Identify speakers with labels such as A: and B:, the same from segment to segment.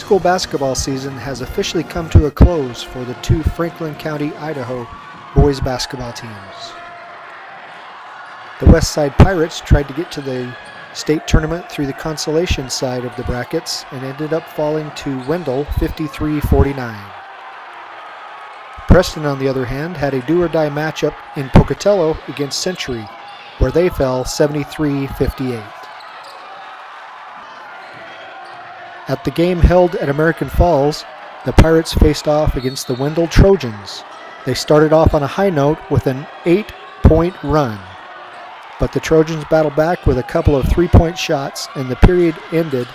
A: school basketball season has officially come to a close for the two Franklin County, Idaho boys basketball teams. The West Side Pirates tried to get to the state tournament through the consolation side of the brackets and ended up falling to Wendell 53-49. Preston, on the other hand, had a do-or-die matchup in Pocatello against Century, where they fell 73-58. At the game held at American Falls, the Pirates faced off against the Wendell Trojans. They started off on a high note with an 8-point run, but the Trojans battled back with a couple of three-point shots, and the period ended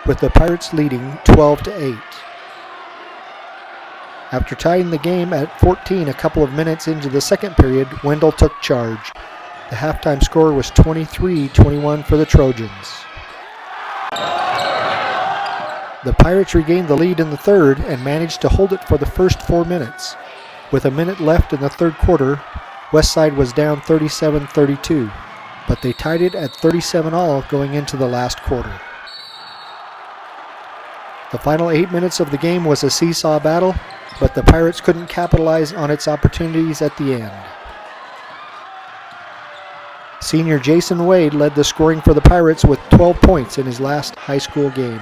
A: with the Pirates leading 12-8. After tying the game at 14 a couple of minutes into the second period, Wendell took charge. The halftime score was 23-21 for the Trojans. The Pirates regained the lead in the third and managed to hold it for the first 4 minutes. With a minute left in the third quarter, Westside was down 37-32, but they tied it at 37-all going into the last quarter. The final 8 minutes of the game was a seesaw battle, but the Pirates couldn't capitalize on its opportunities at the end. Senior Jason Wade led the scoring for the Pirates with 12 points in his last high school game.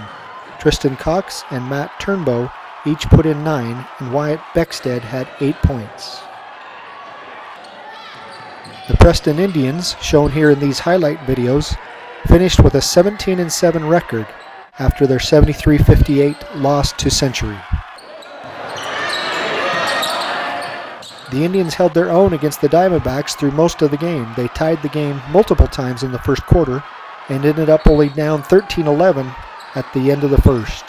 A: Tristan Cox and Matt Turnbow each put in 9, and Wyatt Beckstead had 8 points. The Preston Indians, shown here in these highlight videos, finished with a 17-7 record after their 73-58 loss to Century. The Indians held their own against the Diamondbacks through most of the game. They tied the game multiple times in the first quarter and ended up only down 13-11 at the end of the first.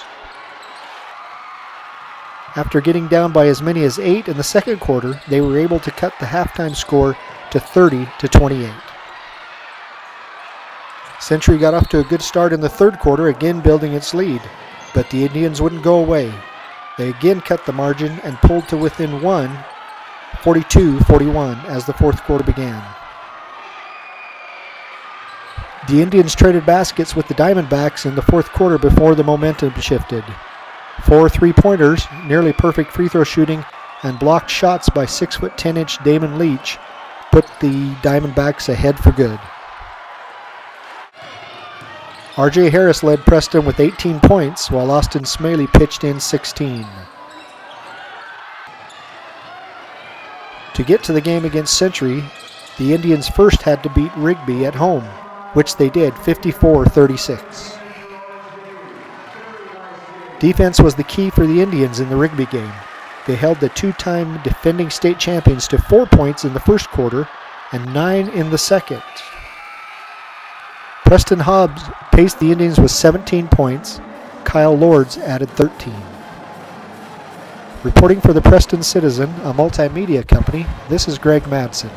A: After getting down by as many as 8 in the second quarter, they were able to cut the halftime score to 30-28. Century got off to a good start in the third quarter, again building its lead, but the Indians wouldn't go away. They again cut the margin and pulled to within 1, 42-41, as the fourth quarter began. The Indians traded baskets with the Diamondbacks in the fourth quarter before the momentum shifted. 4 3-pointers, nearly perfect free throw shooting, and blocked shots by 6'10" Damon Leach put the Diamondbacks ahead for good. R.J. Harris led Preston with 18 points, while Austin Smaley pitched in 16. To get to the game against Century, the Indians first had to beat Rigby at home, which they did 54-36. Defense was the key for the Indians in the Rigby game. They held the two-time defending state champions to 4 points in the first quarter and 9 in the second. Preston Hobbs paced the Indians with 17 points. Kyle Lords added 13. Reporting for the Preston Citizen, a multimedia company, this is Greg Madsen.